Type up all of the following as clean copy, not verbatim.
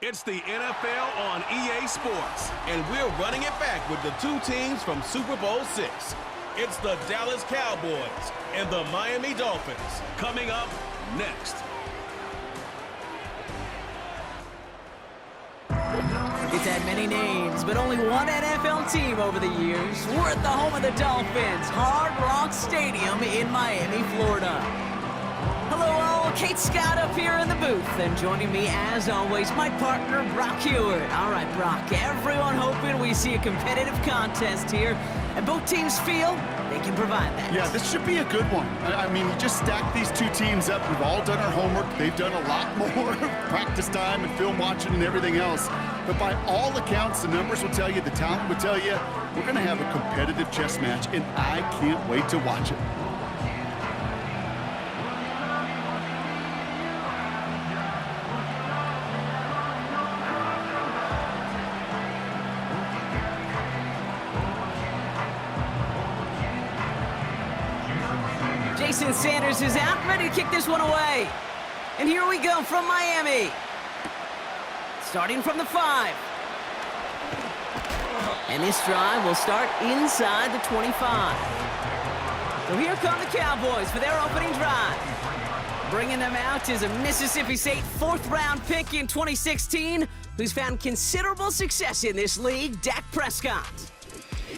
It's the NFL on EA Sports, and we're running it back with the two teams from Super Bowl VI. It's the Dallas Cowboys and the Miami Dolphins coming up next. It's had many names, but only one NFL team over the years. We're at the home of the Dolphins, Hard Rock Stadium in Miami, Florida. Hello all, Kate Scott up here in the booth, and joining me as always, my partner Brock Hewitt. All right, Brock, everyone hoping we see a competitive contest here, and both teams feel they can provide that. Yeah, this should be a good one. I mean, you just stack these two teams up. We've all done our homework. They've done a lot more practice time and film watching and everything else. But by all accounts, the numbers will tell you, the talent will tell you, we're going to have a competitive chess match, and I can't wait to watch it. Jason Sanders is out, ready to kick this one away. And here we go from Miami. Starting from the 5. And this drive will start inside the 25. So here come the Cowboys for their opening drive. Bringing them out is a Mississippi State 4th-round pick in 2016 who's found considerable success in this league, Dak Prescott.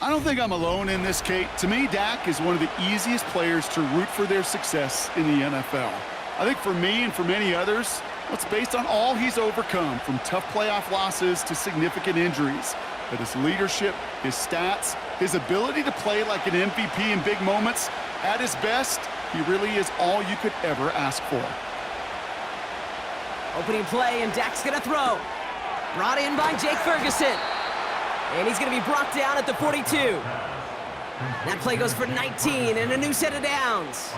I don't think I'm alone in this, Kate. To me, Dak is one of the easiest players to root for their success in the NFL. I think for me and for many others, it's based on all he's overcome, from tough playoff losses to significant injuries. But his leadership, his stats, his ability to play like an MVP in big moments, at his best, he really is all you could ever ask for. Opening play, and Dak's going to throw. Brought in by Jake Ferguson. And he's going to be brought down at the 42. That play goes for 19 and a new set of downs.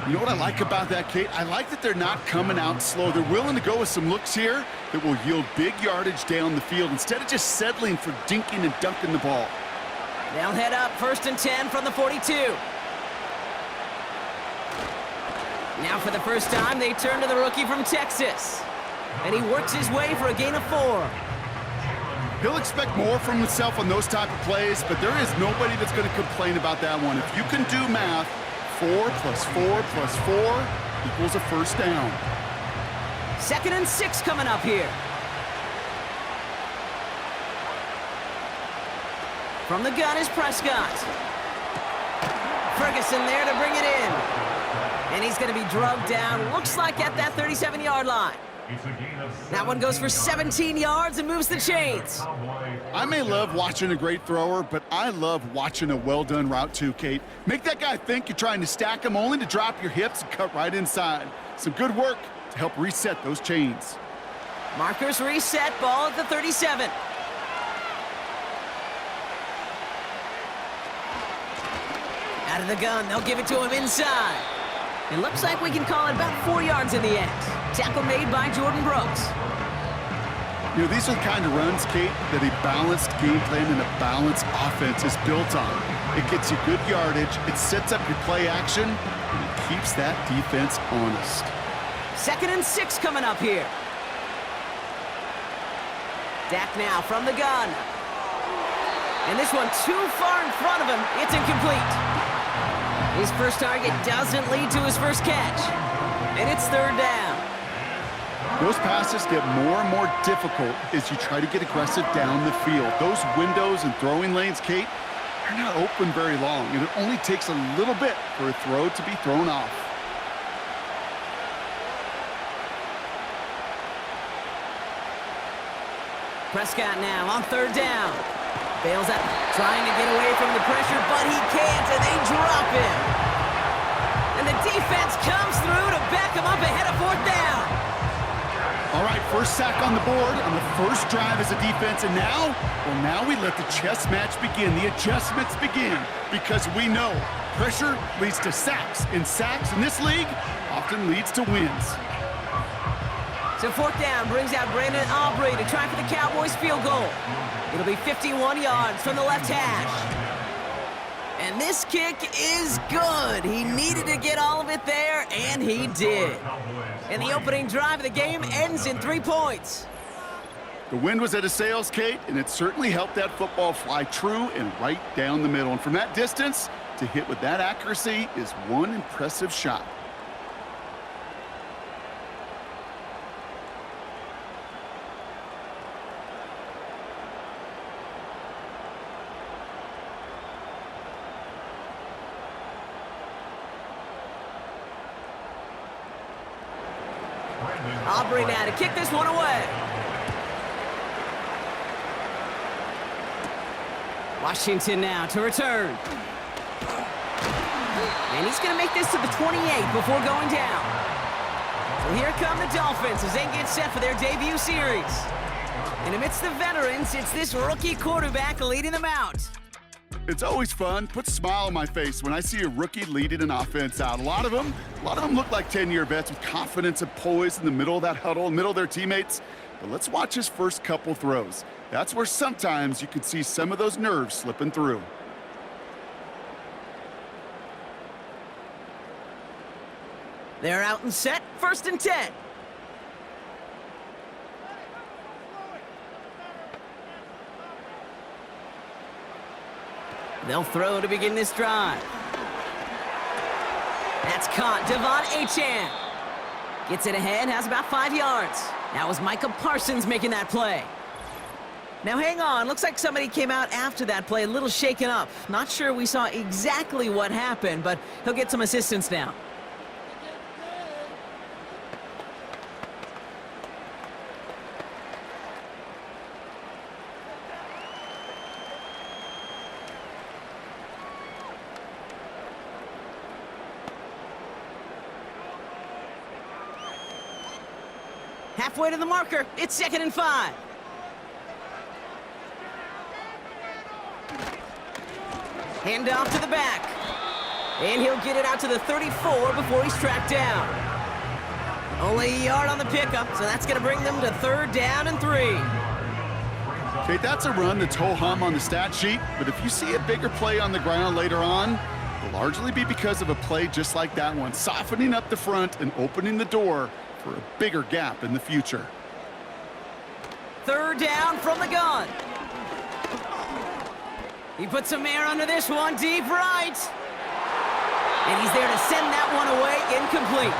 You know what I like about that, Kate? I like that they're not coming out slow. They're willing to go with some looks here that will yield big yardage down the field instead of just settling for dinking and dunking the ball. They'll head up 1st and 10 from the 42. Now for the first time, they turn to the rookie from Texas. And he works his way for a gain of 4. He'll expect more from himself on those type of plays, but there is nobody that's going to complain about that one. If you can do math, 4 plus 4 plus 4 equals a first down. 2nd and 6 coming up here. From the gun is Prescott. Ferguson there to bring it in. And he's going to be drugged down, looks like at that 37-yard line. That one goes for 17 yards and moves the chains. I may love watching a great thrower, but I love watching a well-done route too, Kate. Make that guy think you're trying to stack him only to drop your hips and cut right inside. Some good work to help reset those chains. Markers reset, ball at the 37. Out of the gun, they'll give it to him inside. It looks like we can call it about 4 yards in the end. Tackle made by Jordan Brooks. You know, these are the kind of runs, Kate, that a balanced game plan and a balanced offense is built on. It gets you good yardage, it sets up your play action, and it keeps that defense honest. 2nd and 6 coming up here. Dak now from the gun. And this one too far in front of him. It's incomplete. His first target doesn't lead to his first catch. And it's 3rd down. Those passes get more and more difficult as you try to get aggressive down the field. Those windows and throwing lanes, Kate, they're not open very long, and it only takes a little bit for a throw to be thrown off. Prescott now on 3rd down. Bails out, trying to get away from the pressure, but he can't, and they drop him. And the defense comes through to back him up ahead of 4th down. All right, first sack on the board on the first drive as a defense, and now, well, now we let the chess match begin. The adjustments begin, because we know pressure leads to sacks, and sacks in this league often leads to wins. So 4th down brings out Brandon Aubrey to try for the Cowboys field goal. It'll be 51 yards from the left hash. And this kick is good. He needed to get all of it there, and he did. And the opening drive of the game ends in 3 points. The wind was at his sails, Kate, and it certainly helped that football fly true and right down the middle. And from that distance, to hit with that accuracy is one impressive shot. Aubrey now to kick this one away. Washington now to return. And he's going to make this to the 28 before going down. So here come the Dolphins as they get set for their debut series. And amidst the veterans, it's this rookie quarterback leading them out. It's always fun, puts a smile on my face when I see a rookie leading an offense out. A lot of them look like 10-year vets with confidence and poise in the middle of that huddle, in the middle of their teammates. But let's watch his first couple throws. That's where sometimes you can see some of those nerves slipping through. They're out and set, 1st and 10. They'll throw to begin this drive. That's caught. Devon Achane gets it ahead, has about 5 yards. That was Micah Parsons making that play. Now hang on, looks like somebody came out after that play a little shaken up. Not sure we saw exactly what happened, but he'll get some assistance now. Halfway to the marker, it's 2nd and 5. Hand off to the back. And he'll get it out to the 34 before he's tracked down. Only a yard on the pickup, so that's going to bring them to 3rd down and 3. Kate, that's a run that's ho-hum on the stat sheet, but if you see a bigger play on the ground later on, it'll largely be because of a play just like that one, softening up the front and opening the door for a bigger gap in the future. 3rd down from the gun. He puts some air under this one, deep right. And he's there to send that one away, incomplete.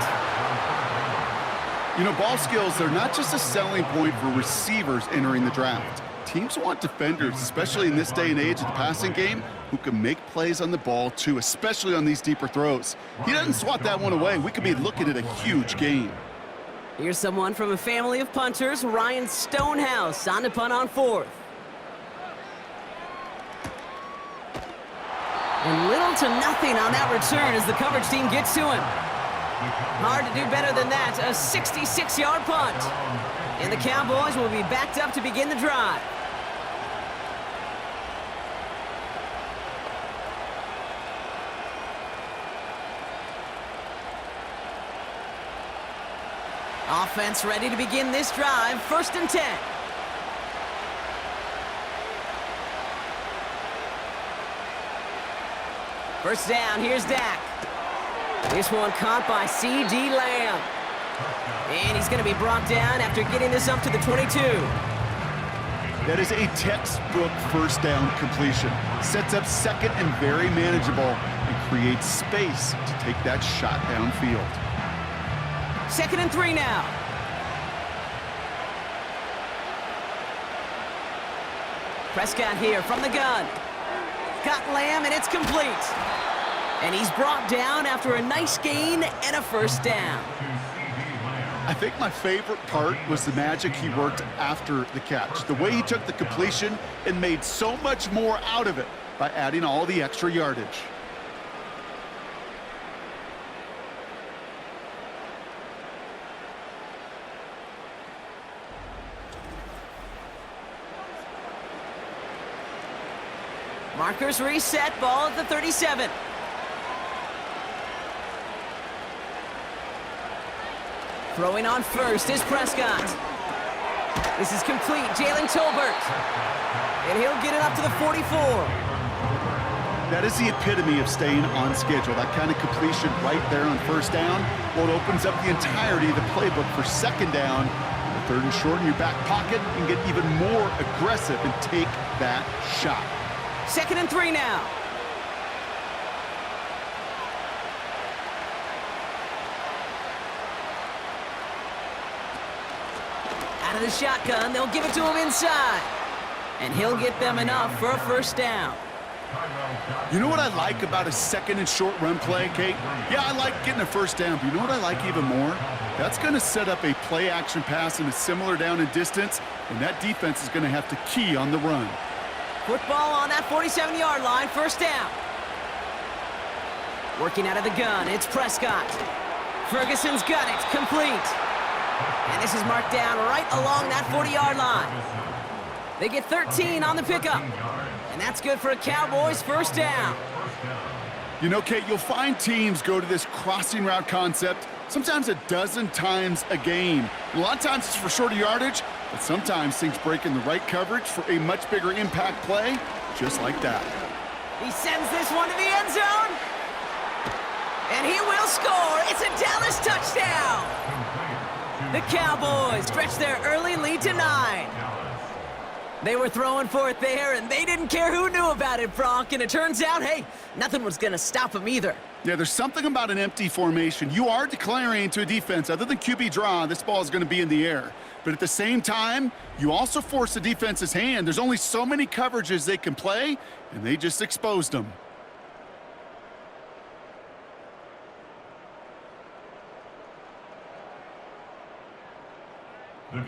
You know, ball skills, they're not just a selling point for receivers entering the draft. Teams want defenders, especially in this day and age of the passing game, who can make plays on the ball too, especially on these deeper throws. He doesn't swat that one away. We could be looking at a huge gain. Here's someone from a family of punters, Ryan Stonehouse, on to punt on 4th. And little to nothing on that return as the coverage team gets to him. Hard to do better than that, a 66-yard punt. And the Cowboys will be backed up to begin the drive. Offense ready to begin this drive, 1st and 10. First down, here's Dak. This one caught by C.D. Lamb. And he's going to be brought down after getting this up to the 22. That is a textbook 1st down completion. Sets up 2nd and very manageable and creates space to take that shot downfield. 2nd and 3 now. Prescott here from the gun. Got Lamb, and it's complete. And he's brought down after a nice gain and a 1st down. I think my favorite part was the magic he worked after the catch. The way he took the completion and made so much more out of it by adding all the extra yardage. Markers reset, ball at the 37. Throwing on 1st is Prescott. This is complete, Jalen Tolbert. And he'll get it up to the 44. That is the epitome of staying on schedule. That kind of completion right there on 1st down. Well, it opens up the entirety of the playbook for 2nd down. Third and short in your back pocket, you can get even more aggressive and take that shot. 2nd and 3 now. Out of the shotgun, they'll give it to him inside. And he'll get them enough for a first down. You know what I like about a 2nd and short run play, Kate? Yeah, I like getting a first down, but you know what I like even more? That's going to set up a play-action pass in a similar down and distance, and that defense is going to have to key on the run. Football on that 47-yard line, first down. Working out of the gun, it's Prescott. Ferguson's got it, complete. And this is marked down right along that 40-yard line. They get 13 on the pickup. And that's good for a Cowboys first down. You know, Kate, you'll find teams go to this crossing route concept sometimes a dozen times a game. And a lot of times it's for shorter yardage, but sometimes things break in the right coverage for a much bigger impact play, just like that. He sends this one to the end zone. And he will score. It's a Dallas touchdown. The Cowboys stretch their early lead to 9. They were throwing for it there, and they didn't care who knew about it, Bronk. And it turns out, hey, nothing was going to stop them either. Yeah, there's something about an empty formation. You are declaring to a defense, other than QB draw, this ball is going to be in the air. But at the same time, you also force the defense's hand. There's only so many coverages they can play, and they just exposed them.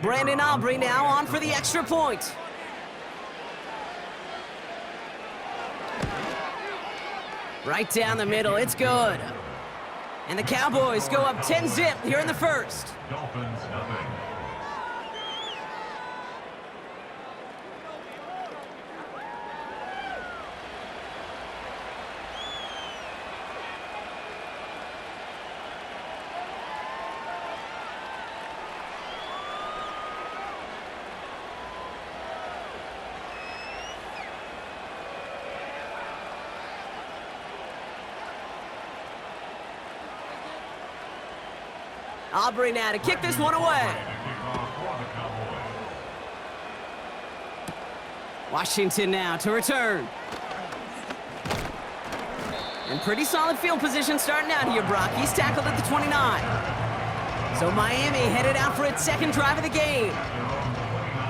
Brandon Aubrey now on for the extra point. Right down the middle, it's good. And the Cowboys go up 10-zip here in the first. Dolphins, nothing. Aubrey now to kick this one away. Washington now to return. And pretty solid field position starting out here, Brock. He's tackled at the 29. So Miami headed out for its second drive of the game.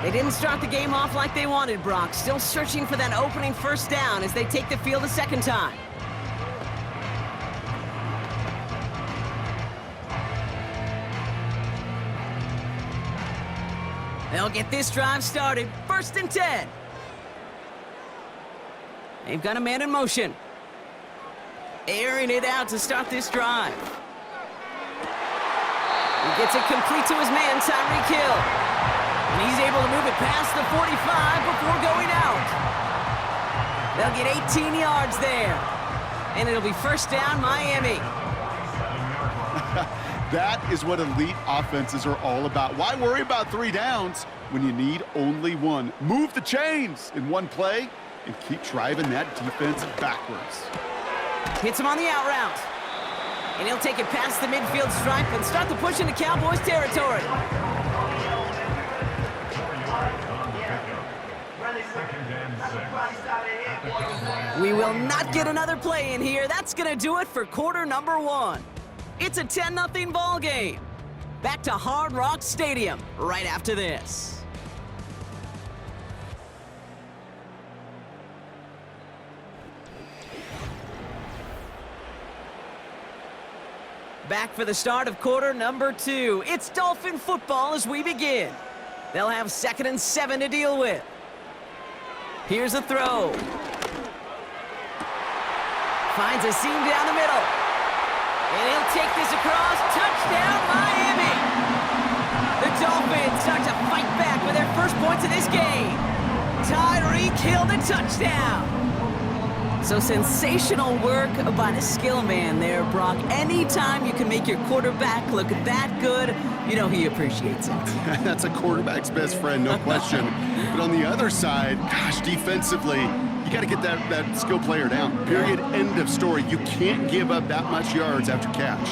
They didn't start the game off like they wanted, Brock. Still searching for that opening first down as they take the field a second time. They'll get this drive started. 1st and 10. They've got a man in motion. Airing it out to start this drive. He gets it complete to his man, Tyreek Hill. And he's able to move it past the 45 before going out. They'll get 18 yards there. And it'll be first down, Miami. That is what elite offenses are all about. Why worry about 3 downs when you need only 1? Move the chains in one play and keep driving that defense backwards. Hits him on the out route. And he'll take it past the midfield stripe and start the push into Cowboys territory. We will not get another play in here. That's going to do it for quarter number 1. It's a 10-0 ball game. Back to Hard Rock Stadium right after this. Back for the start of quarter number 2. It's Dolphin football as we begin. They'll have 2nd and 7 to deal with. Here's a throw. Finds a seam down the middle. And he'll take this across. Touchdown, Miami! The Dolphins start to fight back with their first points of this game. Tyreek Hill the touchdown. So sensational work by the skill man there, Brock. Anytime you can make your quarterback look that good, you know he appreciates it. That's a quarterback's best friend, no question. But on the other side, gosh, defensively, you got to get that skill player down. Period. End of story. You can't give up that much yards after catch.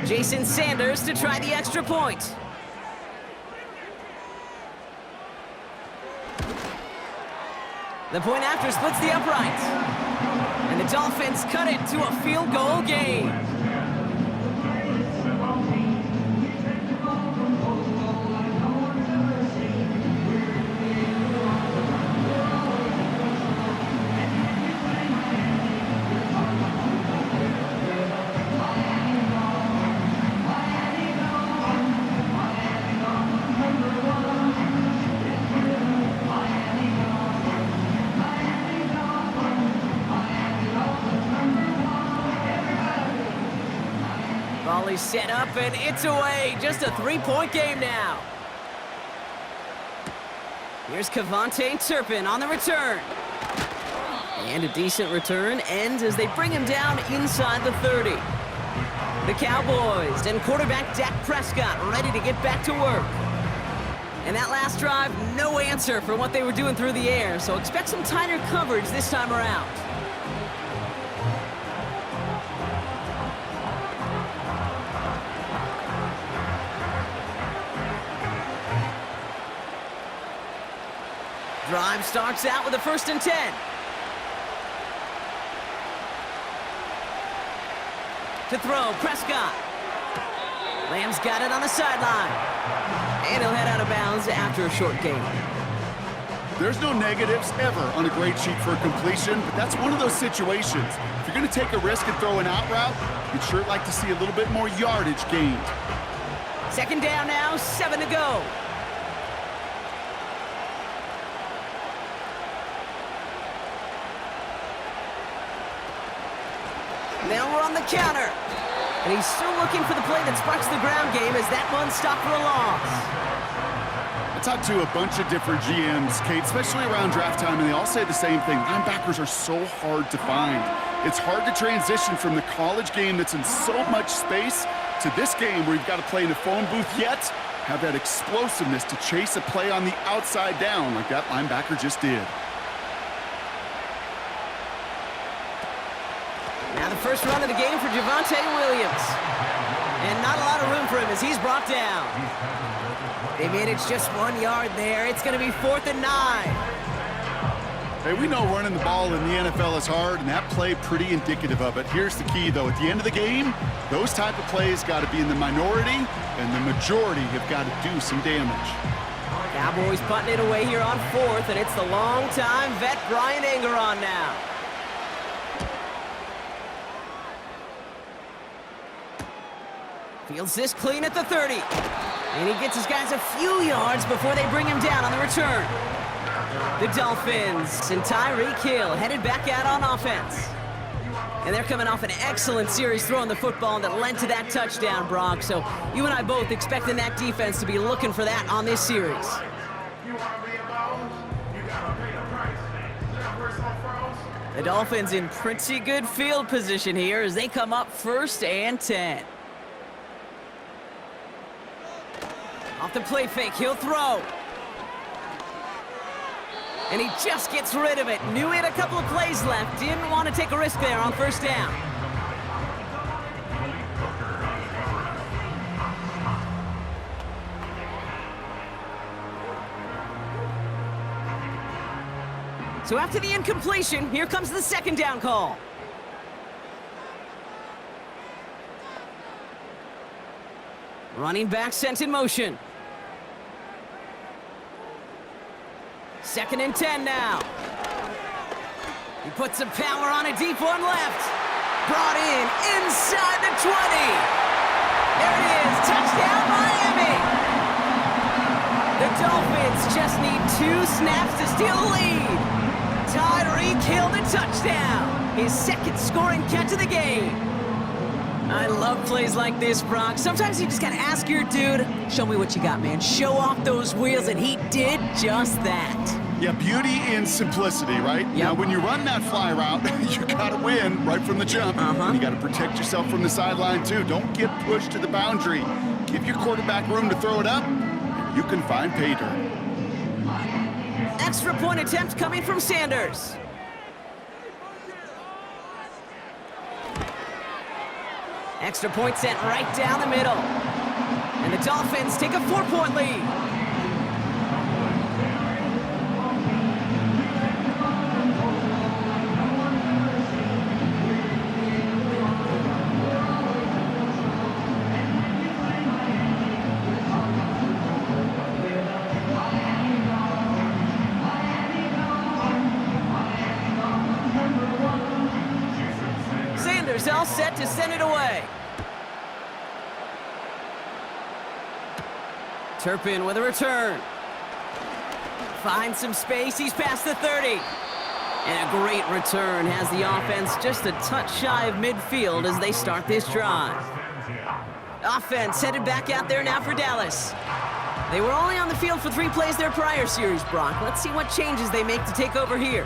Jason Sanders to try the extra point. The point after splits the upright. And the Dolphins cut it to a field goal game. Volley set up, and it's away. Just a three-point game now. Here's Kevontae Turpin on the return. And a decent return ends as they bring him down inside the 30. The Cowboys and quarterback Dak Prescott ready to get back to work. And that last drive, no answer for what they were doing through the air, so expect some tighter coverage this time around. Drive starts out with a 1st and 10. To throw, Prescott. Lamb's got it on the sideline. And he'll head out of bounds after a short gain. There's no negatives ever on a grade sheet for a completion, but that's one of those situations. If you're going to take a risk and throw an out route, you'd sure like to see a little bit more yardage gained. 2nd down now, 7 to go. Now we're on the counter. And he's still looking for the play that sparks the ground game as that one stopped for a loss. I talked to a bunch of different GMs, Kate, especially around draft time, and they all say the same thing. Linebackers are so hard to find. It's hard to transition from the college game that's in so much space to this game where you've got to play in a phone booth, yet have that explosiveness to chase a play on the outside down like that linebacker just did. Now the first run of the game for Javonte Williams. And not a lot of room for him as he's brought down. They managed just 1 yard there. It's going to be 4th and 9. Hey, we know running the ball in the NFL is hard, and that play pretty indicative of it. Here's the key, though. At the end of the game, those type of plays got to be in the minority, and the majority have got to do some damage. Cowboys punting it away here on 4th, and it's the long-time vet Brian Engeron now. Fields this clean at the 30. And he gets his guys a few yards before they bring him down on the return. The Dolphins and Tyreek Hill headed back out on offense. And they're coming off an excellent series throwing the football that led to that touchdown, Brock. So you and I both expecting that defense to be looking for that on this series. The Dolphins in pretty good field position here as they come up 1st and 10. Off the play fake, he'll throw. And he just gets rid of it. Knew he had a couple of plays left. Didn't want to take a risk there on 1st down. So after the incompletion, here comes the 2nd down call. Running back sent in motion. 2nd and 10 now. He puts some power on a deep one left. Brought in inside the 20. There it is, touchdown Miami. The Dolphins just need 2 snaps to steal the lead. Tyreek Hill the touchdown. His 2nd scoring catch of the game. I love plays like this, Brock. Sometimes you just gotta ask your dude, show me what you got, man. Show off those wheels, and he did just that. Yeah, beauty in simplicity, right? Yep. Now, when you run that fly route, you gotta win right from the jump. You gotta protect yourself from the sideline, too. Don't get pushed to the boundary. Give your quarterback room to throw it up, and you can find pay dirt. Extra point attempt coming from Sanders. Extra point sent right down the middle. And the Dolphins take a 4-point lead. All set to send it away. Turpin with a return. Finds some space. He's past the 30. And a great return has the offense just a touch shy of midfield as they start this drive. Offense headed back out there now for Dallas. They were only on the field for 3 plays their prior series, Brock. Let's see what changes they make to take over here.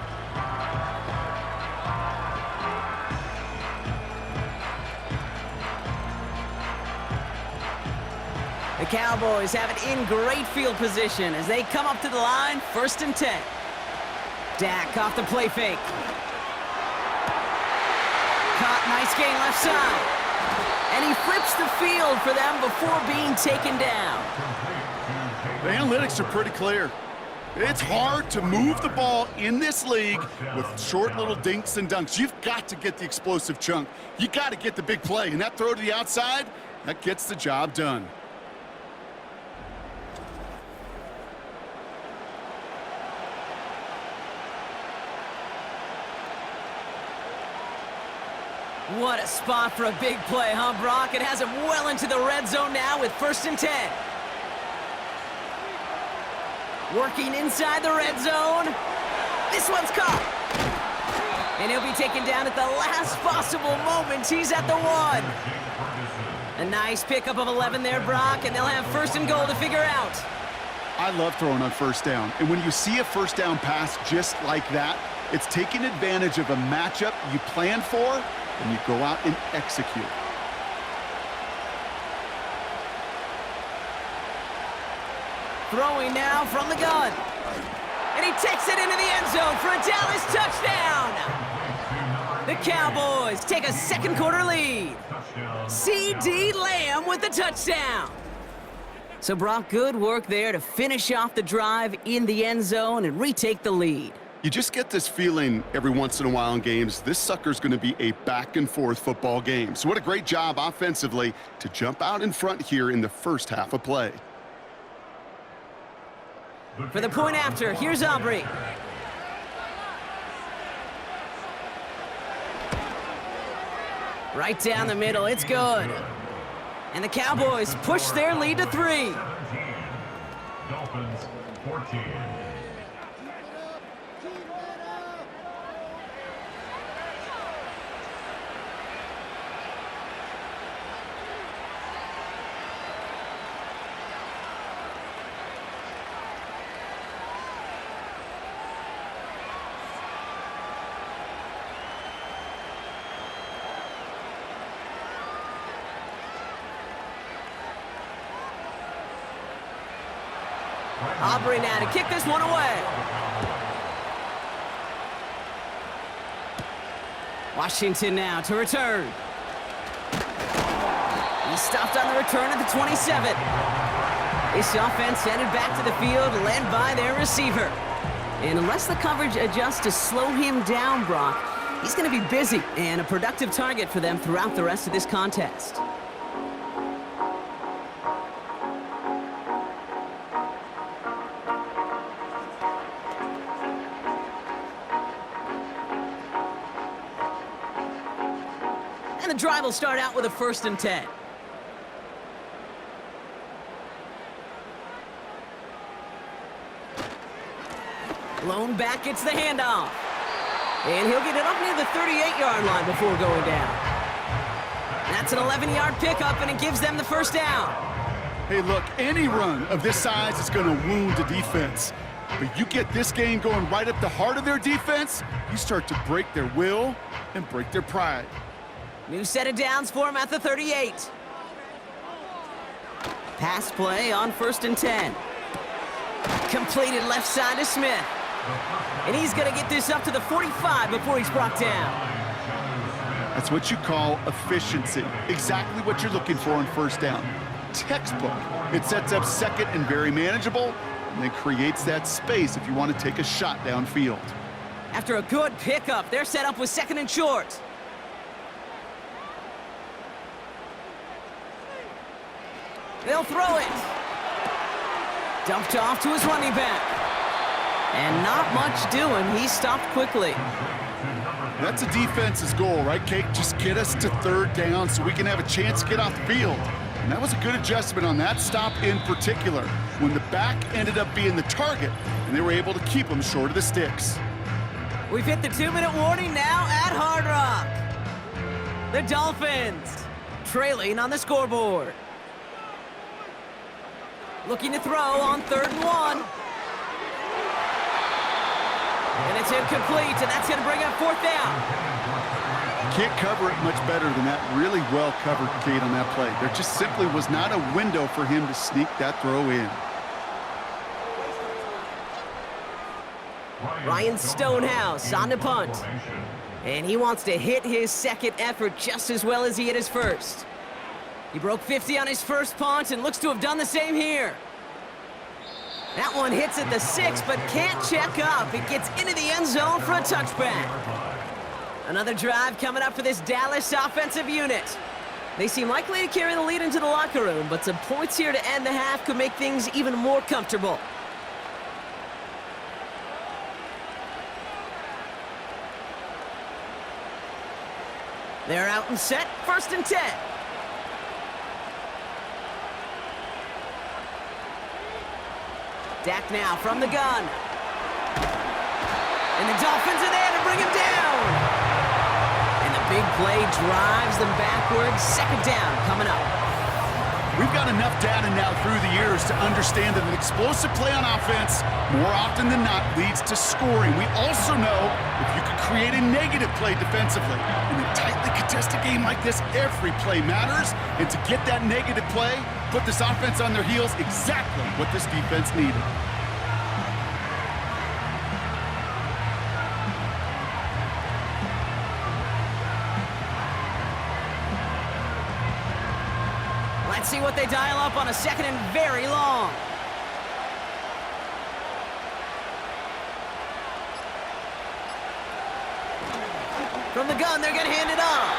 The Cowboys have it in great field position as they come up to the line, 1st and 10. Dak off the play fake. Caught, nice gain left side. And he flips the field for them before being taken down. The analytics are pretty clear. It's hard to move the ball in this league with short little dinks and dunks. You've got to get the explosive chunk. You got to get the big play. And that throw to the outside, that gets the job done. What a spot for a big play, huh, Brock? It has him well into the red zone now with 1st and 10. Working inside the red zone. This one's caught. And he'll be taken down at the last possible moment. He's at the 1. A nice pickup of 11 there, Brock, and they'll have 1st and goal to figure out. I love throwing on 1st down. And when you see a 1st down pass just like that, it's taking advantage of a matchup you planned for, and you go out and execute. Throwing now from the gun. And he takes it into the end zone for a Dallas touchdown. The Cowboys take a 2nd quarter lead. C.D. Lamb with the touchdown. So Brock, good work there to finish off the drive in the end zone and retake the lead. You just get this feeling every once in a while in games, this sucker's going to be a back-and-forth football game. So what a great job offensively to jump out in front here in the first half of play. For the point after, here's Aubrey. Right down the middle, it's good. And the Cowboys push their lead to 3. Dolphins 14. Aubrey now to kick this one away. Washington now to return. He's stopped on the return at the 27. This offense headed back to the field, led by their receiver. And unless the coverage adjusts to slow him down, Brock, he's going to be busy and a productive target for them throughout the rest of this contest. And the drive will start out with a 1st and 10. Lone back gets the handoff. And he'll get it up near the 38-yard line before going down. That's an 11-yard pickup, and it gives them the 1st down. Hey, look, any run of this size is going to wound the defense. But you get this game going right up the heart of their defense, you start to break their will and break their pride. New set of downs for him at the 38. Pass play on 1st and 10. Completed left side to Smith. And he's going to get this up to the 45 before he's brought down. That's what you call efficiency. Exactly what you're looking for on first down. Textbook. It sets up second and very manageable, and then creates that space if you want to take a shot downfield. After a good pickup, they're set up with second and short. They'll throw it. Dumped off to his running back. And not much doing. He stopped quickly. That's a defense's goal, right, Kate? Just get us to third down so we can have a chance to get off the field. And that was a good adjustment on that stop in particular, when the back ended up being the target, and they were able to keep him short of the sticks. We've hit the 2-minute warning now at Hard Rock. The Dolphins trailing on the scoreboard. Looking to throw on 3rd and 1. And it's incomplete, and that's going to bring up 4th down. Can't cover it much better than that. Really well covered, Kate, on that play. There just simply was not a window for him to sneak that throw in. Ryan Stonehouse on the punt. And he wants to hit his second effort just as well as he hit his first. He broke 50 on his first punt and looks to have done the same here. That one hits at the 6, but can't check up. It gets into the end zone for a touchback. Another drive coming up for this Dallas offensive unit. They seem likely to carry the lead into the locker room, but some points here to end the half could make things even more comfortable. They're out and set, 1st and 10. Dak now from the gun. And the Dolphins are there to bring him down. And the big play drives them backwards. 2nd down coming up. We've got enough data now through the years to understand that an explosive play on offense more often than not leads to scoring. We also know if you could create a negative play defensively. In a tightly contested game like this, every play matters. And to get that negative play, put this offense on their heels, exactly what this defense needed. Let's see what they dial up on a 2nd and very long. From the gun, they're going to hand it off.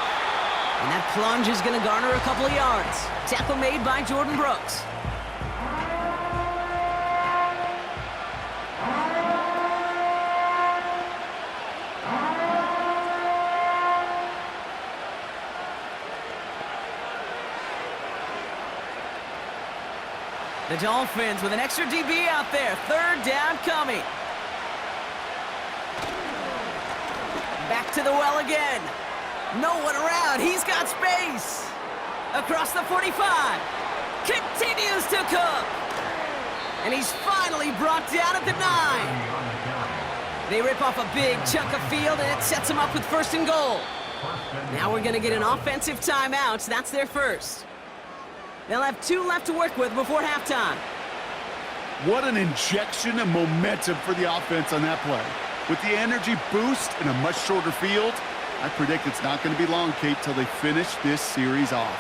And that plunge is going to garner a couple of yards. Tackle made by Jordan Brooks. The Dolphins with an extra DB out there. 3rd down coming. Back to the well again. No one around. He's got space. Across the 45. Continues to cook. And he's finally brought down at the 9. They rip off a big chunk of field, and it sets them up with 1st and goal. Now we're going to get an offensive timeout. That's their first. They'll have 2 left to work with before halftime. What an injection of momentum for the offense on that play. With the energy boost in a much shorter field, I predict it's not going to be long, Kate, till they finish this series off.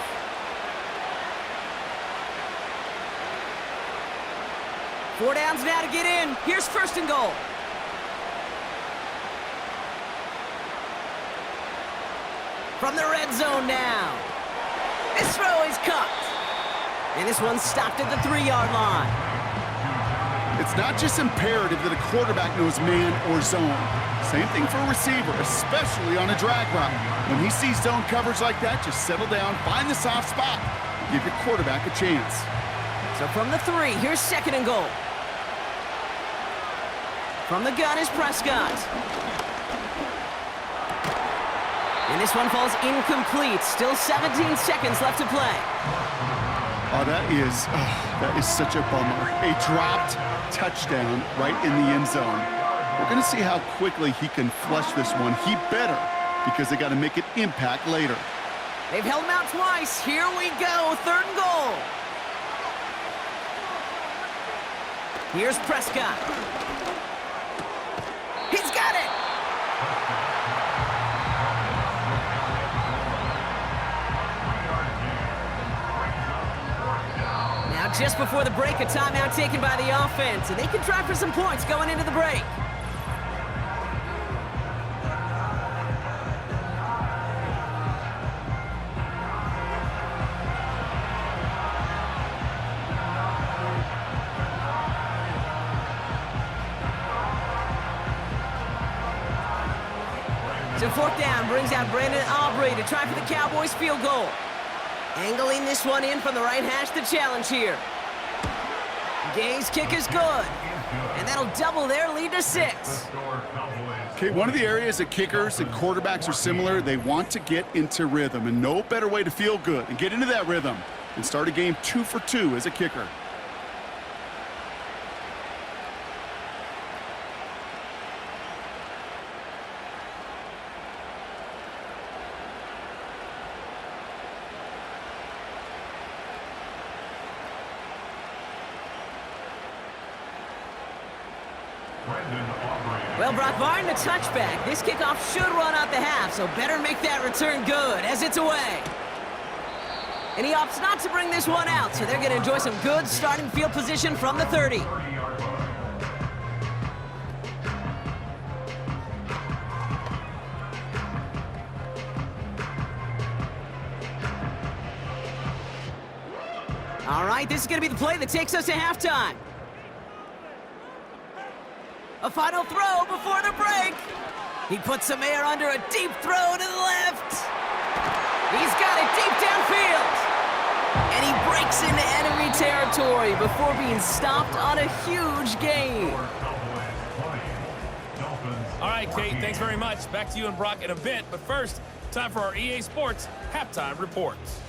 Four downs now to get in. Here's 1st and goal. From the red zone now. This throw is caught. And this one's stopped at the 3-yard line. It's not just imperative that a quarterback knows man or zone. Same thing for a receiver, especially on a drag route. When he sees zone coverage like that, just settle down, find the soft spot, and give your quarterback a chance. So from the 3, here's 2nd and goal. From the gun is Prescott. And this one falls incomplete. Still 17 seconds left to play. Oh, that is such a bummer. A dropped touchdown right in the end zone. We're going to see how quickly he can flush this one. He better, because they got to make it impact later. They've held him out twice. Here we go. 3rd and goal. Here's Prescott. He's got it. Now, just before the break, a timeout taken by the offense, and they can try for some points going into the break. So fourth down brings out Brandon Aubrey to try for the Cowboys field goal. Angling this one in from the right hash to challenge here. Gay's kick is good, and that'll double their lead to 6. Okay, one of the areas that kickers and quarterbacks are similar, they want to get into rhythm, and no better way to feel good and get into that rhythm than start a game 2 for 2 as a kicker. Well, Brock, barring the touchback, this kickoff should run out the half, so better make that return good as it's away. And he opts not to bring this one out, so they're going to enjoy some good starting field position from the 30. All right, this is going to be the play that takes us to halftime. A final throw before the break. He puts some air under a deep throw to the left. He's got it deep downfield. And he breaks into enemy territory before being stopped on a huge gain. All right, Kate, thanks very much. Back to you and Brock in a bit. But first, time for our EA Sports halftime reports.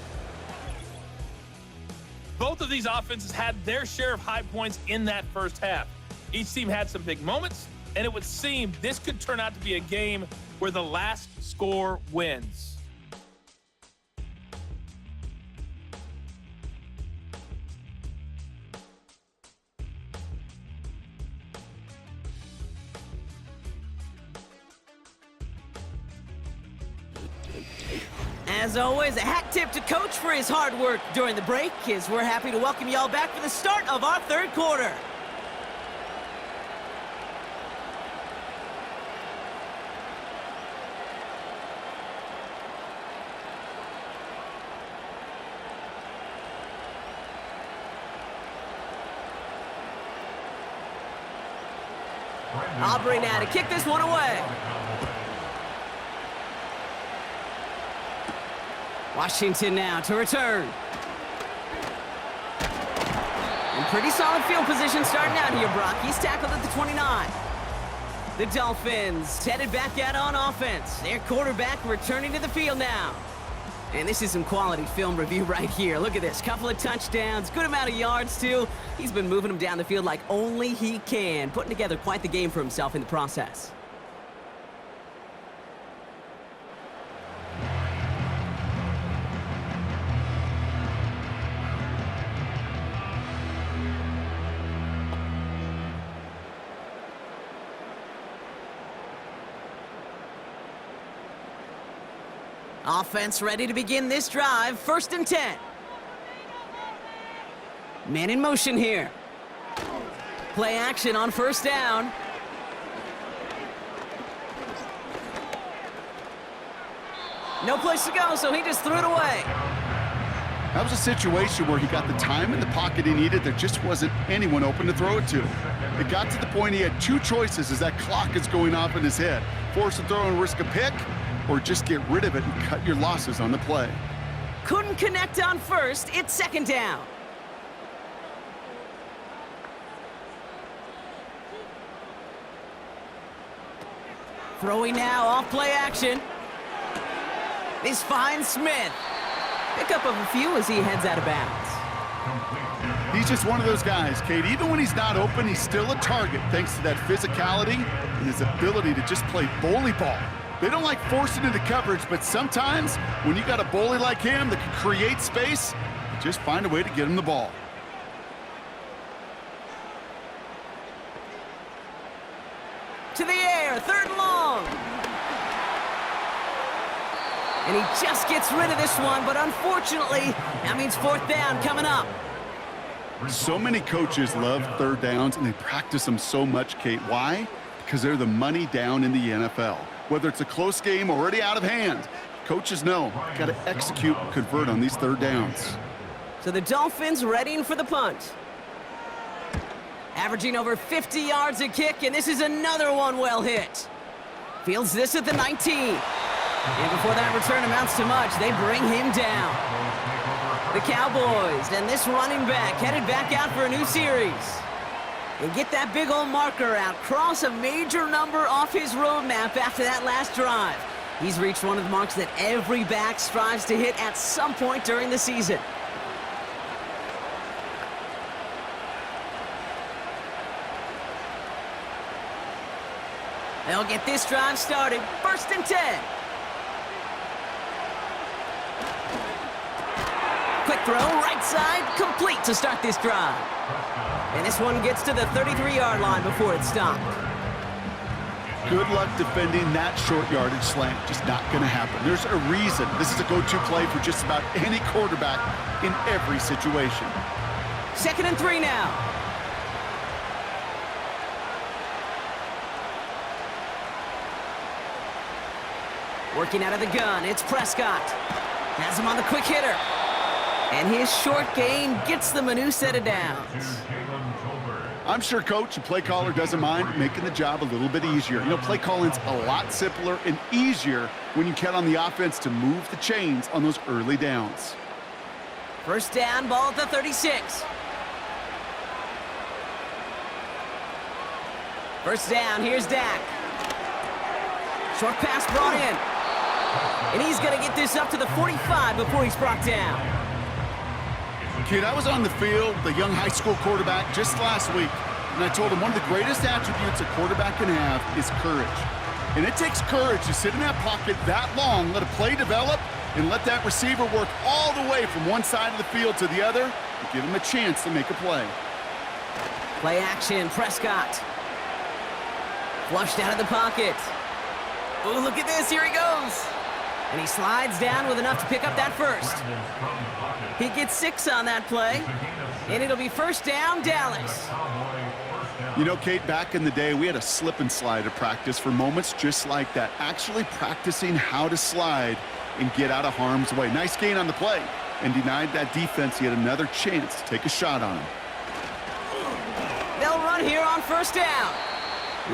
Both of these offenses had their share of high points in that first half. Each team had some big moments, and it would seem this could turn out to be a game where the last score wins. As always, a hat tip to Coach for his hard work during the break, as we're happy to welcome y'all back for the start of our third quarter. Aubrey now to kick this one away. Washington now to return. And pretty solid field position starting out here, Brock. He's tackled at the 29. The Dolphins headed back out on offense. Their quarterback returning to the field now. And this is some quality film review right here. Look at this. Couple of touchdowns, good amount of yards, too. He's been moving them down the field like only he can, putting together quite the game for himself in the process. Offense ready to begin this drive. 1st and 10. Man in motion here. Play action on 1st down. No place to go, so he just threw it away. That was a situation where he got the time in the pocket he needed. There just wasn't anyone open to throw it to. It got to the point he had 2 choices as that clock is going off in his head. Force a throw and risk a pick, or just get rid of it and cut your losses on the play. Couldn't connect on 1st. It's 2nd down. Throwing now off play action. This finds Smith. Pickup of a few as he heads out of bounds. He's just one of those guys, Kate. Even when he's not open, he's still a target thanks to that physicality and his ability to just play bully ball. They don't like forcing into coverage, but sometimes when you got a bully like him that can create space, you just find a way to get him the ball. To the air, 3rd and long. And he just gets rid of this one, but unfortunately, that means 4th down coming up. So many coaches love third downs, and they practice them so much, Kate. Why? Because they're the money down in the NFL. Whether it's a close game already out of hand, coaches know got to execute and convert on these third downs. So the Dolphins readying for the punt. Averaging over 50 yards a kick, and this is another one well hit. Fields this at the 19. And before that return amounts to much, they bring him down. The Cowboys and this running back headed back out for a new series. And get that big old marker out, cross a major number off his roadmap after that last drive. He's reached one of the marks that every back strives to hit at some point during the season. They'll get this drive started. 1st and 10. Quick throw, right side, complete to start this drive. And this one gets to the 33-yard line before it's stopped. Good luck defending that short yardage slant. Just not going to happen. There's a reason this is a go-to play for just about any quarterback in every situation. 2nd and 3 now. Working out of the gun, it's Prescott. Has him on the quick hitter. And his short game gets them a new set of downs. I'm sure coach and play caller doesn't mind making the job a little bit easier. You know, play calling's a lot simpler and easier when you count on the offense to move the chains on those early downs. 1st down, ball at the 36. 1st down, here's Dak. Short pass brought in. And he's going to get this up to the 45 before he's brought down. Kid, I was on the field, the young high school quarterback, just last week, and I told him one of the greatest attributes a quarterback can have is courage. And it takes courage to sit in that pocket that long, let a play develop, and let that receiver work all the way from one side of the field to the other, and give him a chance to make a play. Play action, Prescott. Flushed out of the pocket. Oh, look at this, here he goes. And he slides down with enough to pick up that first. He gets 6 on that play, and it'll be 1st down, Dallas. You know, Kate, back in the day, we had a slip and slide at practice for moments just like that, actually practicing how to slide and get out of harm's way. Nice gain on the play, and denied that defense yet another chance to take a shot on him. They'll run here on 1st down.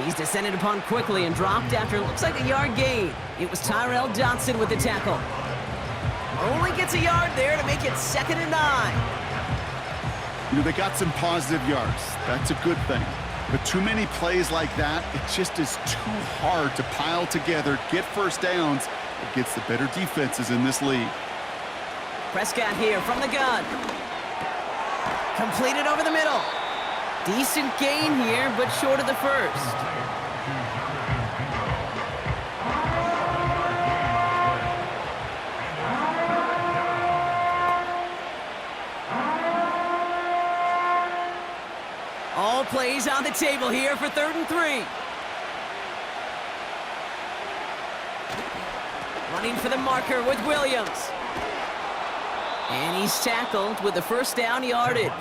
He's descended upon quickly and dropped after it looks like a yard gain. It was Tyrell Dodson with the tackle. Only gets a yard there to make it 2nd and 9. You know, they got some positive yards. That's a good thing. But too many plays like that, it just is too hard to pile together, get 1st downs against the better defenses in this league. Prescott here from the gun. Completed over the middle. Decent gain here, but short of the 1st. All plays on the table here for 3rd and 3. Running for the marker with Williams. And he's tackled with the 1st down yardage.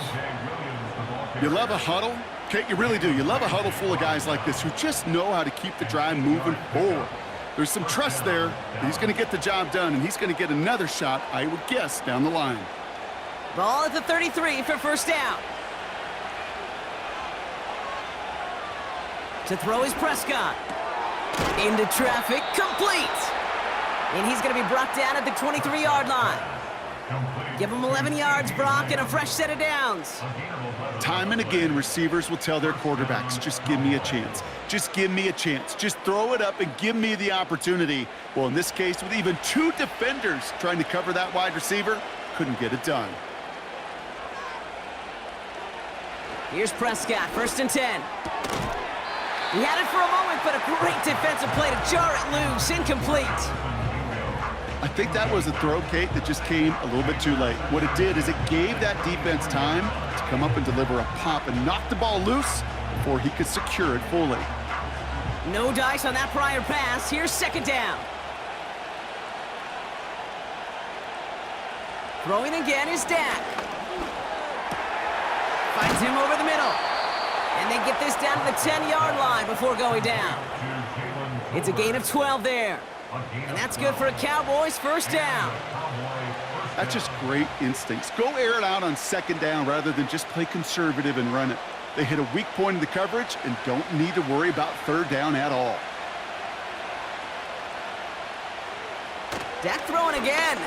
You love a huddle? Kate, you really do. You love a huddle full of guys like this who just know how to keep the drive moving forward. There's some trust there. He's going to get the job done, and he's going to get another shot, I would guess, down the line. Ball at the 33 for 1st down. To throw is Prescott. Into traffic, complete. And he's going to be brought down at the 23-yard line. Give him 11 yards, Brock, and a fresh set of downs. Time and again, receivers will tell their quarterbacks, just give me a chance. Just give me a chance. Just throw it up and give me the opportunity. Well, in this case, with even 2 defenders trying to cover that wide receiver, couldn't get it done. Here's Prescott, 1st and 10. He had it for a moment, but a great defensive play to jar it loose, incomplete. I think that was a throw, Kate, that just came a little bit too late. What it did is it gave that defense time to come up and deliver a pop and knock the ball loose before he could secure it fully. No dice on that prior pass. Here's 2nd down. Throwing again is Dak. Finds him over the middle. And they get this down to the 10-yard line before going down. It's a gain of 12 there. And that's good for a Cowboys first down. That's just great instincts. Go air it out on second down rather than just play conservative and run it. They hit a weak point in the coverage and don't need to worry about third down at all. Dak throwing again.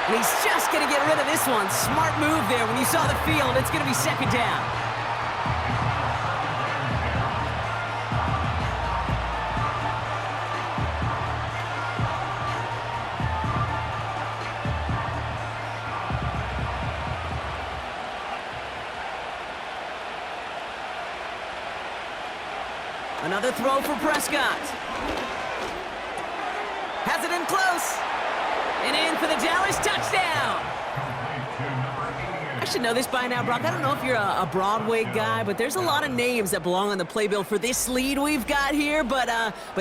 And he's just going to get rid of this one. Smart move there. When you saw the field, it's going to be second down. Another throw for Prescott. Has it in close. And in for the Dallas touchdown. I should know this by now, Brock. I don't know if you're a Broadway guy, but there's a lot of names that belong on the playbill for this lead we've got here. But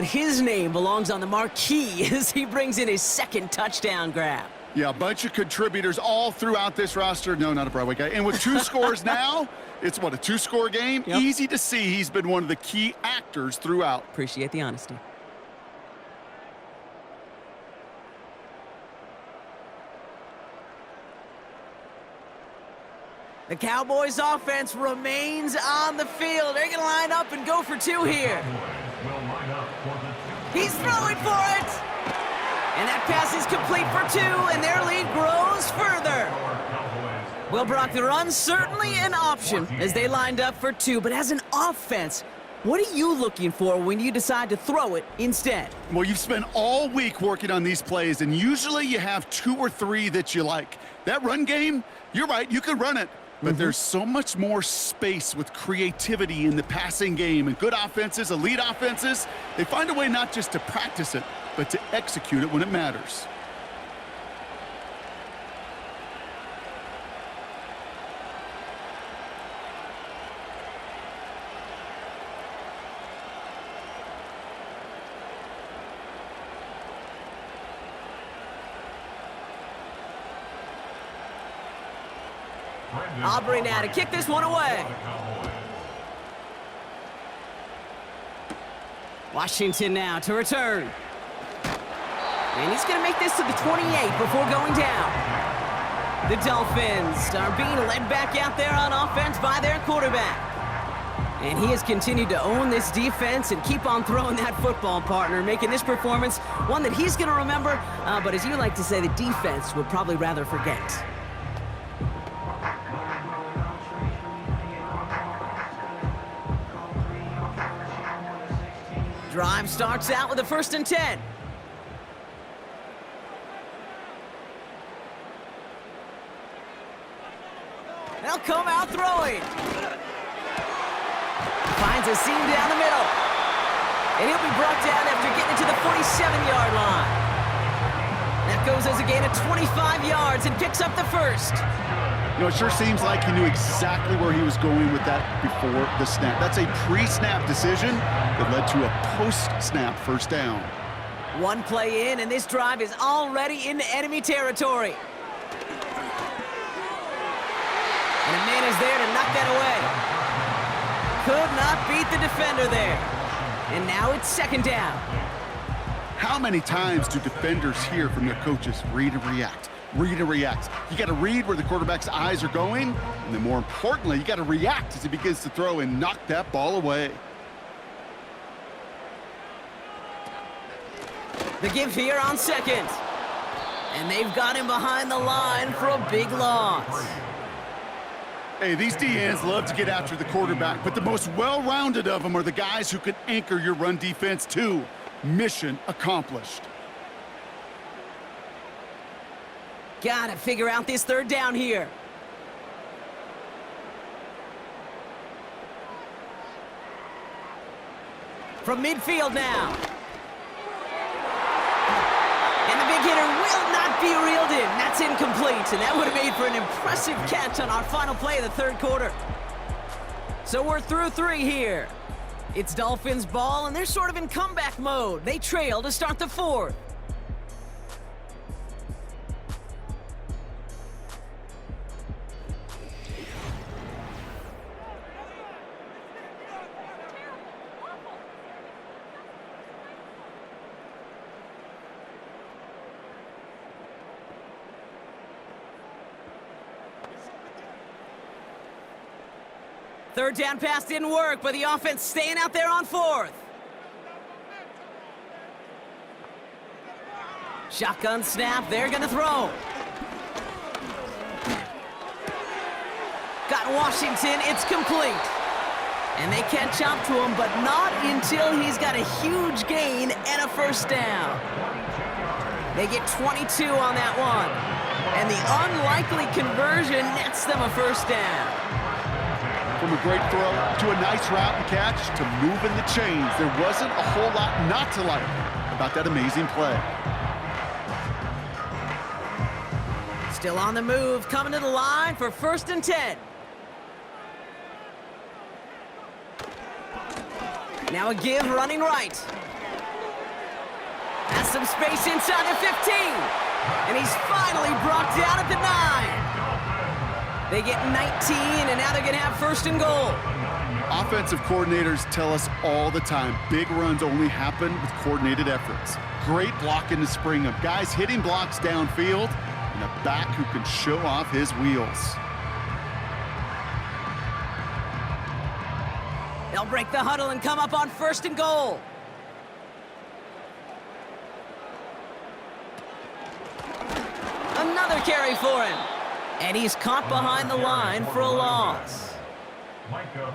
his name belongs on the marquee as he brings in his second touchdown grab. Yeah, a bunch of contributors all throughout this roster. No, not a Broadway guy. And with 2 scores now, it's what, a 2-score game? Yep. Easy to see he's been one of the key actors throughout. Appreciate the honesty. The Cowboys offense remains on the field. They're going to line up and go for 2 here. He's throwing for it. And that pass is complete for 2, and their lead grows further. Well, Brock, the run certainly an option as they lined up for 2, but as an offense, what are you looking for when you decide to throw it instead? Well, you've spent all week working on these plays, and usually you have 2 or 3 that you like. That run game, you're right, you can run it. But there's so much more space with creativity in the passing game. And good offenses, elite offenses, they find a way not just to practice it, but to execute it when it matters. Aubrey now to kick this one away. Washington now to return. And he's going to make this to the 28 before going down. The Dolphins are being led back out there on offense by their quarterback. And he has continued to own this defense and keep on throwing that football, partner, making this performance one that he's going to remember, but as you like to say, the defense would probably rather forget. Drive starts out with a 1st and 10. They'll come out throwing. Finds a seam down the middle. And he'll be brought down after getting to the 47-yard line. That goes as a gain of 25 yards and picks up the 1st. You know, it sure seems like he knew exactly where he was going with that before the snap. That's a pre-snap decision that led to a post-snap first down. 1 play in, and this drive is already into enemy territory. And a man is there to knock that away. Could not beat the defender there. And now it's 2nd down. How many times do defenders hear from their coaches, read and react? Read and react. You got to read where the quarterback's eyes are going, and then more importantly, you got to react as he begins to throw and knock that ball away. The give here on 2nd. And they've got him behind the line for a big loss. Hey, these DNs love to get after the quarterback, but the most well-rounded of them are the guys who can anchor your run defense too. Mission accomplished. Gotta figure out this 3rd down here. From midfield now. And the big hitter will not be reeled in. That's incomplete, and that would have made for an impressive catch on our final play of the 3rd quarter. So we're through 3 here. It's Dolphins ball, and they're sort of in comeback mode. They trail to start the 4th. Third down pass didn't work, but the offense staying out there on fourth. Shotgun snap, they're gonna throw. Got Washington, it's complete. And they catch up to him, but not until he's got a huge gain and a first down. They get 22 on that one. And the unlikely conversion nets them a first down. From a great throw to a nice route and catch to moving the chains, there wasn't a whole lot not to like about that amazing play. Still on the move, coming to the line for 1st and 10. Now a give running right. Has some space inside the 15. And he's finally brought down at the 9. They get 19, and now they're going to have 1st and goal. Offensive coordinators tell us all the time, big runs only happen with coordinated efforts. Great blocking to spring them. Guys hitting blocks downfield, and a back who can show off his wheels. They'll break the huddle and come up on 1st and goal. Another carry for him. And he's caught behind the line for a loss.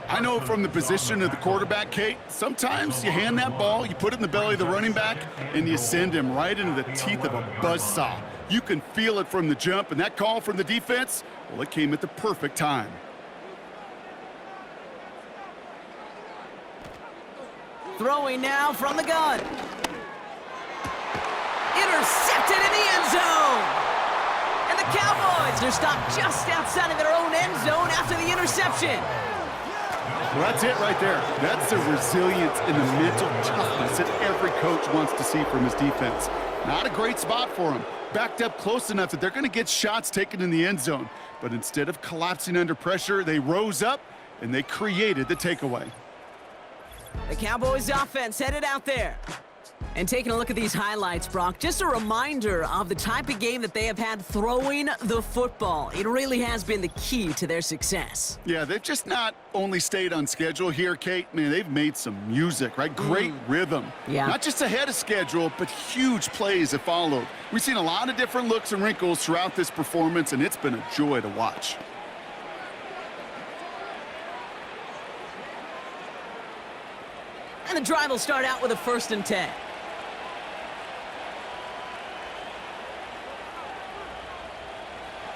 I know from the position of the quarterback, Kate, sometimes you hand that ball, you put it in the belly of the running back, and you send him right into the teeth of a buzzsaw. You can feel it from the jump, and that call from the defense, well, it came at the perfect time. Throwing now from the gun. Intercepted in the end zone. And the Cowboys are stopped just outside of their own end zone after the interception. Well, that's it right there. That's the resilience and the mental toughness that every coach wants to see from his defense. Not a great spot for him. Backed up close enough that they're going to get shots taken in the end zone. But instead of collapsing under pressure, they rose up and they created the takeaway. The Cowboys offense headed out there. And taking a look at these highlights, Brock, just a reminder of the type of game that they have had throwing the football. It really has been the key to their success. Yeah, they've just not only stayed on schedule here, Kate. Man, they've made some music, right? Great rhythm. Yeah. Not just ahead of schedule, but huge plays have followed. We've seen a lot of different looks and wrinkles throughout this performance, and it's been a joy to watch. And the drive will start out with a 1st and 10.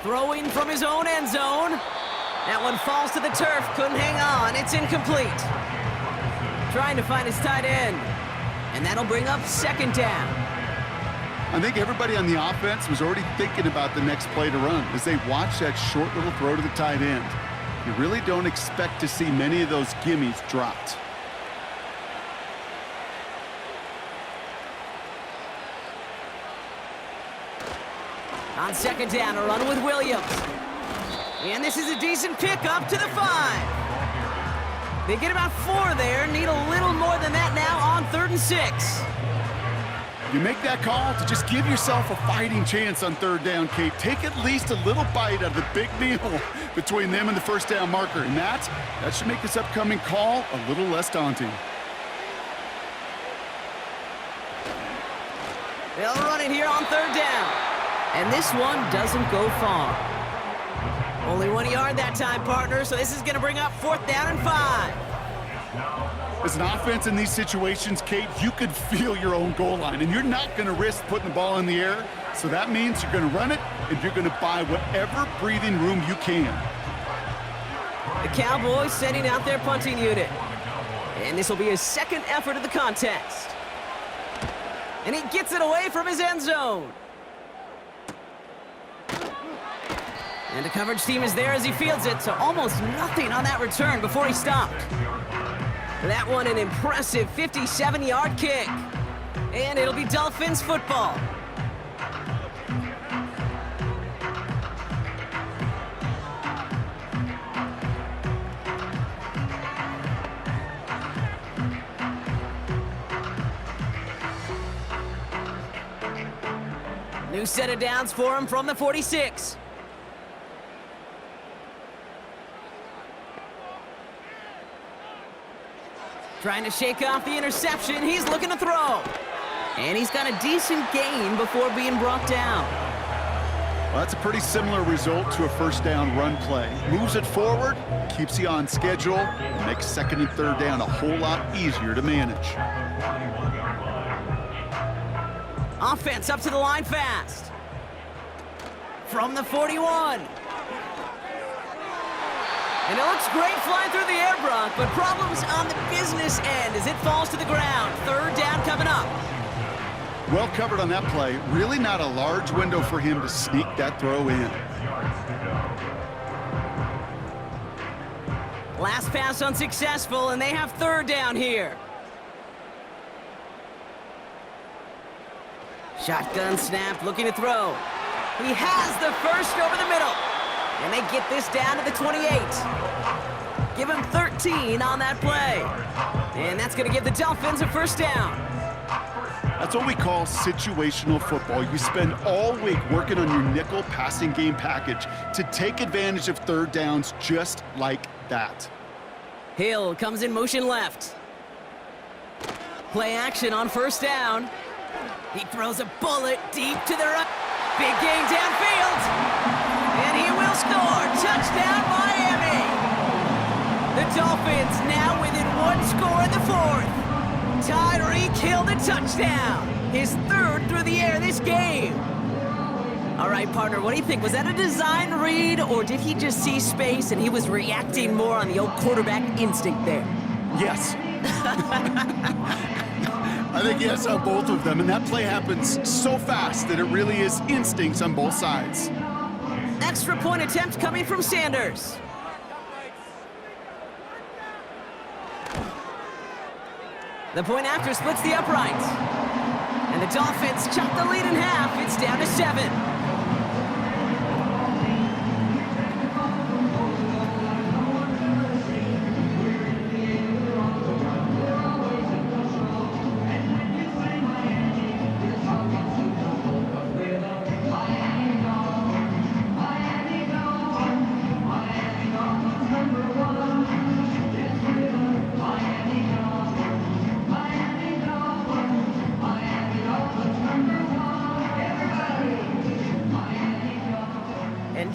Throwing from his own end zone. That one falls to the turf, couldn't hang on, it's incomplete. Trying to find his tight end. And that'll bring up 2nd down. I think everybody on the offense was already thinking about the next play to run as they watch that short little throw to the tight end. You really don't expect to see many of those gimmies dropped. On 2nd down, a run with Williams. And this is a decent pickup to the 5. They get about 4 there, need a little more than that now on 3rd and 6. You make that call to just give yourself a fighting chance on 3rd down, Kate. Take at least a little bite out of the big meal between them and the 1st down marker. And that should make this upcoming call a little less daunting. They'll run it here on 3rd down. And this one doesn't go far. Only 1 yard that time, partner, so this is going to bring up 4th down and 5. As an offense in these situations, Kate, you could feel your own goal line, and you're not going to risk putting the ball in the air. So that means you're going to run it, and you're going to buy whatever breathing room you can. The Cowboys sending out their punting unit. And this will be his 2nd effort of the contest. And he gets it away from his end zone. And the coverage team is there as he fields it, so almost nothing on that return before he stopped. That one an impressive 57-yard kick. And it'll be Dolphins football. New set of downs for him from the 46. Trying to shake off the interception. He's looking to throw. And he's got a decent gain before being brought down. Well, that's a pretty similar result to a first down run play. Moves it forward, keeps you on schedule, and makes second and third down a whole lot easier to manage. Offense up to the line fast. From the 41. And it looks great flying through the air, Brock, but problems on the business end as it falls to the ground. Third down coming up. Well covered on that play. Really not a large window for him to sneak that throw in. Last pass unsuccessful, and they have third down here. Shotgun snap, looking to throw. He has the first over the middle. And they get this down to the 28. Give him 13 on that play. And that's going to give the Dolphins a first down. That's what we call situational football. You spend all week working on your nickel passing game package to take advantage of third downs just like that. Hill comes in motion left. Play action on first down. He throws a bullet deep to the right. Big gain downfield. And he will score. Touchdown, Miami. The Dolphins now within one score in the fourth. Tyreek Hill the touchdown. His third through the air this game. All right, partner, what do you think? Was that a design read, or did he just see space and he was reacting more on the old quarterback instinct there? Yes. I think yes on both of them, and that play happens so fast that it really is instincts on both sides. Extra point attempt coming from Sanders. The point after splits the uprights. And the Dolphins chop the lead in half. It's down to 7.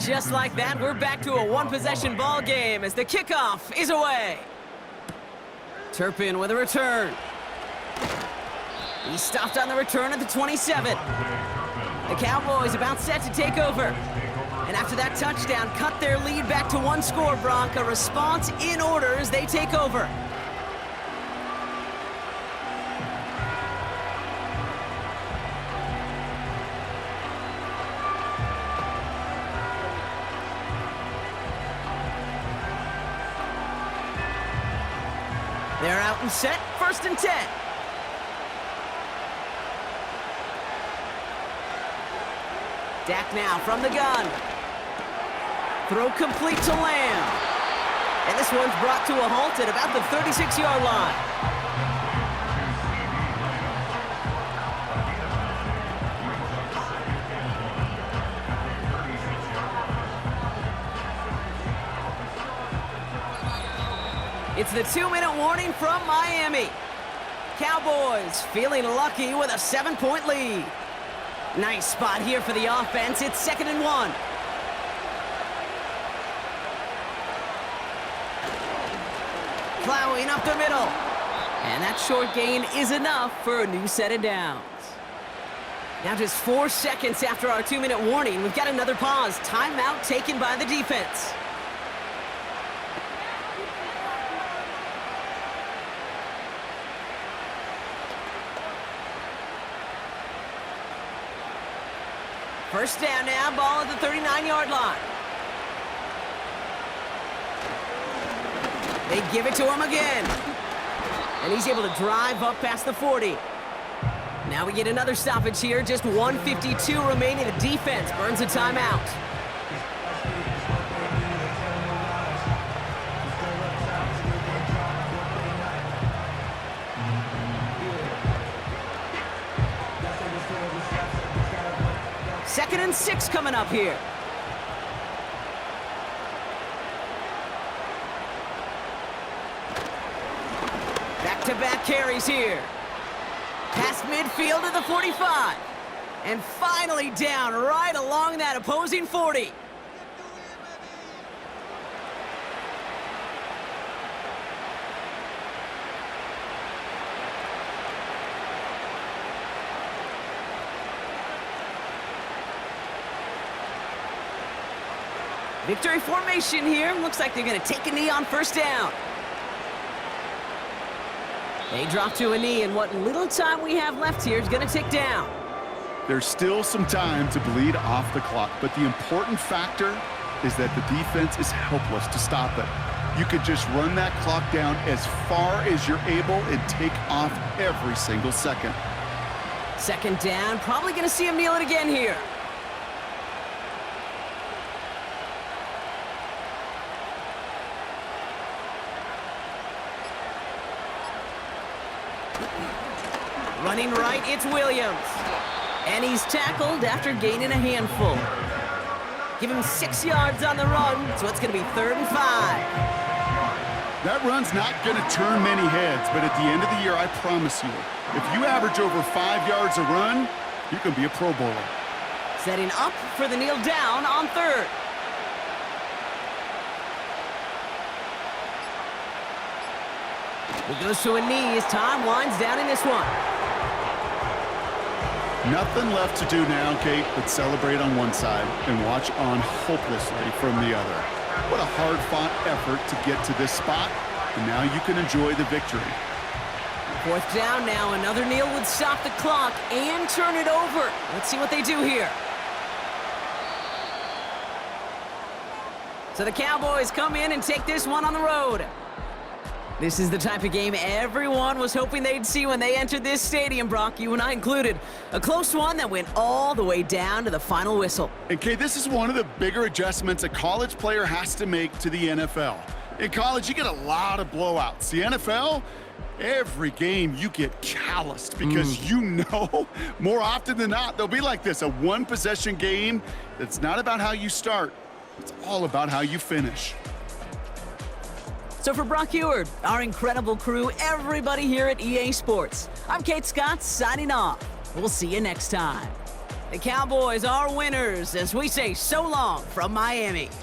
Just like that, we're back to a one-possession ball game as the kickoff is away. Turpin with a return. He stopped on the return at the 27. The Cowboys about set to take over. And after that touchdown, cut their lead back to one score, Brock. A response in order as they take over. They're out and set, 1st and 10. Dak now from the gun. Throw complete to Lamb. And this one's brought to a halt at about the 36-yard line. It's the 2-minute warning from Miami. Cowboys feeling lucky with a 7-point lead. Nice spot here for the offense. It's 2nd and 1. Plowing up the middle. And that short gain is enough for a new set of downs. Now just 4 seconds after our 2-minute warning, we've got another pause. Timeout taken by the defense. First down now, ball at the 39-yard line. They give it to him again. And he's able to drive up past the 40. Now we get another stoppage here, just 1:52 remaining. The defense burns a timeout. Second and 6 coming up here. Back Back-to-back carries here. Past midfield to the 45. And finally down right along that opposing 40. Victory formation here. Looks like they're going to take a knee on first down. They drop to a knee, and what little time we have left here is going to tick down. There's still some time to bleed off the clock, but the important factor is that the defense is helpless to stop it. You could just run that clock down as far as you're able and take off every single second. Second down, probably going to see him kneel it again here. Running right, it's Williams. And he's tackled after gaining a handful. Give him 6 yards on the run, so it's going to be 3rd and 5. That run's not going to turn many heads, but at the end of the year, I promise you, if you average over 5 yards a run, you're going to be a Pro Bowler. Setting up for the kneel down on 3rd. He goes to a knee as time winds down in this one. Nothing left to do now, Kate, but celebrate on one side and watch on hopelessly from the other. What a hard-fought effort to get to this spot, and now you can enjoy the victory. 4th down now. Another kneel would stop the clock and turn it over. Let's see what they do here. So the Cowboys come in and take this one on the road. This is the type of game everyone was hoping they'd see when they entered this stadium, Brock, you and I included. A close one that went all the way down to the final whistle. And, Kate, this is one of the bigger adjustments a college player has to make to the NFL. In college, you get a lot of blowouts. The NFL, every game you get calloused because you know more often than not they'll be like this, a one-possession game that's not about how you start. It's all about how you finish. So for Brock Eward, our incredible crew, everybody here at EA Sports, I'm Kate Scott signing off. We'll see you next time. The Cowboys are winners as we say so long from Miami.